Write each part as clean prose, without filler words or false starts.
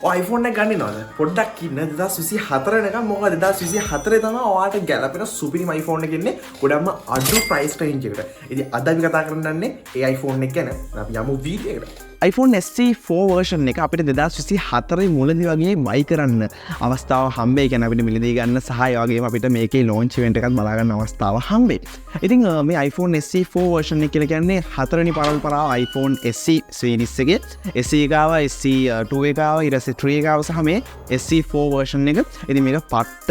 iPhone එක ගන්නේ නේද? පොඩ්ඩක් ඉන්න 2024 වෙනකම් මොකද 2024 තමයි ඔයාලට ගැලපෙන සුපිරිම iPhone එක ඉන්නේ ගොඩක්ම අඩු price range එකට. ඉතින් අද අපි කතා කරන්නේ ඒ iPhone එක ගැන. අපි යමු වීඩියෝ එකට. iPhone SE 4 version එක අපිට 2024 මුලදී වගේ buy කරන්න අවස්ථාව හම්බෙයි. කියන්නේ අපිට මිලදී ගන්න සහ ඒ වගේම අපිට මේකේ launch event එකත් බලා ගන්න අවස්ථාව හම්බෙයි. ඉතින් මේ iPhone SE 4 version එක කියලා කියන්නේ හතරවෙනි පරම්පරාව iPhone SE series එකේ SE ගාව SE 2 එක ගාව ඊට පස්සේ 3 එක ගාව සහ මේ SE 4 version එක. ඉතින් මේක පට්ට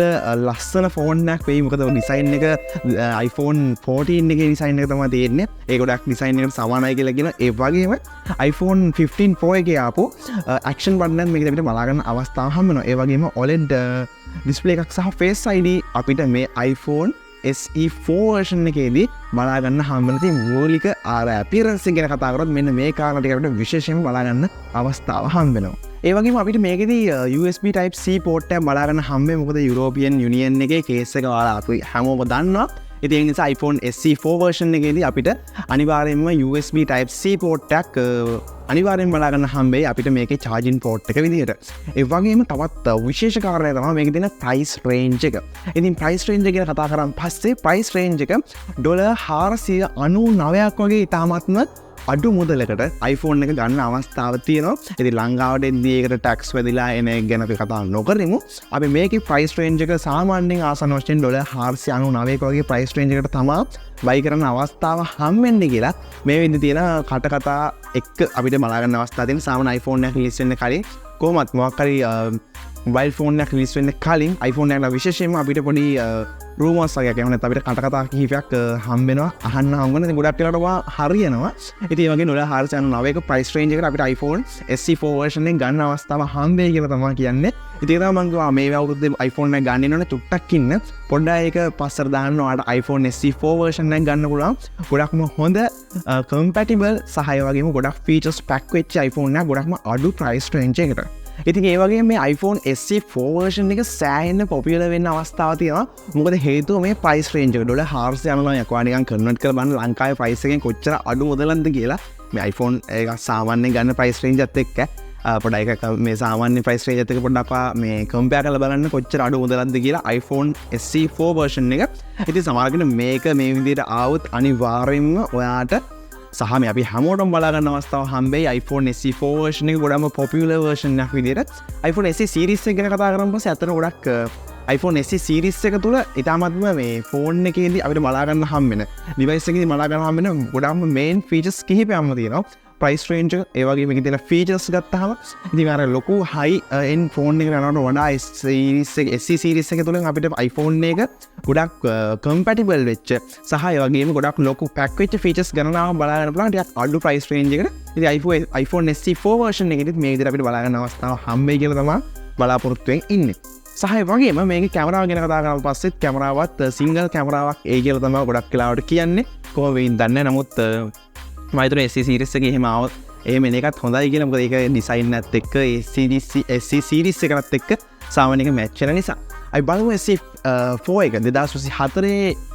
ලස්සන ෆෝන් එකක් වෙයි. මොකද ඩිසයින් එක iPhone 14 එකේ ඩිසයින් එක තමයි තියෙන්නේ. ඒ ගොඩක් ඩිසයින් එකට සමානයි කියලා කියන ඒ වගේම iPhone 15 Pro එකේ ආපු action button එක මේක අපිට බලා ගන්න අවස්ථාව හම්බ වෙනවා. ඒ වගේම OLED display එකක් සහ Face ID අපිට මේ iPhone SE 4 version එකේදී බලා ගන්න හම්බ වෙන තියෙන මූලික appearance එක ගැන කතා කරොත් මෙන්න මේ කාරණා ටික අපිට විශේෂයෙන්ම බලා ගන්න අවස්ථාව හම්බ වෙනවා. ඒ වගේම අපිට මේකෙදී USB type C port එකක් බලා ගන්න හම්බ වෙයි. මොකද European Union එකේ case එක ඔයාලා අපි හැමෝම දන්නවා. ඉතින් ඒ නිසා iPhone SE 4 version එකේදී අපිට අනිවාර්යයෙන්ම USB type C port එකක් අනිවාර්යෙන් බලා ගන්න හම්බෙයි අපිට මේකේ charging port එක විදිහට. ඒ වගේම තවත් විශේෂ කාරණයක් තමයි මේකේ තියෙන price range එක. ඉතින් price range එක ගැන කතා කරන් පස්සේ price range එක $499ක් වගේ ඉතාමත්ම අඩු මුදලකට iPhone එක ගන්න අවස්ථාව තියෙනවා. ඉතින් ලංකාවට එද්දී ඒකට tax වැදිලා එන එක ගැන අපි කතා නොකරමු. අපි මේකේ price range එක සාමාන්‍යයෙන් ආසන්න වශයෙන් $499ක වගේ price range එකට තමයි buy කරන්න අවස්ථාව හම්බෙන්නේ කියලා මේ වෙද්දී තියෙන කටකතා එක්ක අපිට බලා ගන්න අවස්ථාව තියෙන. සාමාන්‍ය iPhone එකක් release වෙන්න කලින් කොහොමත් මොකක් හරි mobile phone එකක් release වෙන්න කලින් iPhone එකක් විශේෂයෙන්ම අපිට පොඩි rumors වගේ එහෙම නැත්නම් අපිට කටකතා කිහිපයක් හම්බ වෙනවා අහන්න හම්බ වෙනවා. ඉතින් ගොඩක් වෙලාවට හරියනවා. ඉතින් ඒ වගේ $499ක price range එකට අපිට iPhone SE 4 version එක ගන්න අවස්ථාව හම්බෙයි කියලා තමයි කියන්නේ. ඉතින් ඒක තමයි මම කිව්වා මේ අවුරුද්දේ iPhone එක ගන්න ඉන්නවනේ චුට්ටක් ඉන්න පොඩ්ඩක් ඒක පස්සට දාන්න ඔයාලට iPhone SE 4 version එක ගන්න පුළුවන්. ගොඩක්ම හොඳ compatible සහ ඒ වගේම ගොඩක් features pack වෙච්ච iPhone එකක් ගොඩක්ම අඩු price range එකට. ඉතින් ඒ වගේ මේ iPhone SE 4 version එක සෑහෙන්න පොපියුලර් වෙන්න අවස්ථාව තියෙනවා. මොකද හේතුව මේ price range එක $499ක් ඔයා නිකන් කන්වර්ට් කරලා බලන්න ලංකාවේ price එකෙන් කොච්චර අඩු මුදලක්ද කියලා. මේ iPhone එක සාමාන්‍යයෙන් ගන්න price range එකත් එක්ක පොඩ්ඩක් එක මේ සාමාන්‍ය price range එකත් එක්ක පොඩ්ඩක් මේ compare කරලා බලන්න කොච්චර අඩු මුදලක්ද කියලා iPhone SE 4 version එක. ඉතින් සමහර කෙනෙක් මේක මේ විදිහට ආවොත් අනිවාර්යයෙන්ම ඔයාට සහ මේ අපි හැමෝටම බලා ගන්න අවස්ථාව හම්බෙයි iPhone SE 4 version එක ගොඩක්ම popular version එකක් විදිහට. iPhone SE series එක ගැන කතා කරමු පස්සේ අතන ගොඩක් iPhone SE series එක තුල ඉතාමත්ම මේ phone එකේදී අපිට බලා ගන්න හම්බ වෙන device එකේදී බලා ගන්න හම්බ වෙන ගොඩක්ම main features කිහිපයක්ම තියෙනවා. price range එක ඒ වගේ මේකේ තියෙන features ගත්තාම ඉතින් අර ලොකු high end phone එකකට යනකොට වඩා series එක SE series එක තුලින් අපිට iPhone එක ගොඩක් compatible වෙච්ච සහ ඒ වගේම ගොඩක් ලොකු pack වෙච්ච features ගණනාවක් බලා ගන්න පුළුවන් ටිකක් අඩු price range එකට. ඉතින් iPhone SE 4 version එකේදීත් මේ විදිහට අපිට බලා ගන්න අවස්ථාව හම්බෙයි කියලා තමයි බලාපොරොත්තු වෙමින් ඉන්නේ. සහ ඒ වගේම මේකේ කැමරාව ගැන කතා කරලා පස්සෙත් කැමරාවත් single කැමරාවක් ඒ කියලා තමයි ගොඩක් වෙලාවට කියන්නේ. කොහොම වෙයින් දන්නේ නමුත් මයිතර SE series එකේ එහෙම ආවොත් එහෙම එන එකත් හොඳයි කියලා. මොකද ඒක ඩිසයින් එකත් එක්ක SE series එකකට එක්ක සාමාන්‍යයෙන් මැච් වෙන නිසා. අපි බලමු SE 4 එක 2024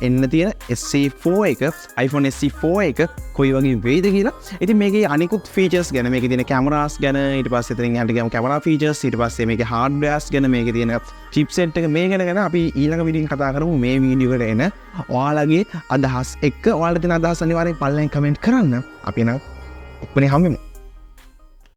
එන්න තියෙන SE 4 එක iPhone SE 4 එක කොයි වගේ වේද කියලා. ඉතින් මේකේ අනිකුත් features ගැන මේකේ තියෙන cameras ගැන ඊට පස්සේ එතනින් යහට ගියාම camera features ඊට පස්සේ මේකේ hardwares ගැන මේකේ තියෙන chipset එක මේ ගැන අපි ඊළඟ වීඩියෝෙන් කතා කරමු. මේ වීඩියෝ එකට එන ඔයාලගේ අදහස් එක්ක ඔයාලට තියෙන අදහස් අනිවාර්යෙන් පල්ලෙන් කමෙන්ට් කරන්න. අපි එන ඔක්කොනේ හම්බෙමු.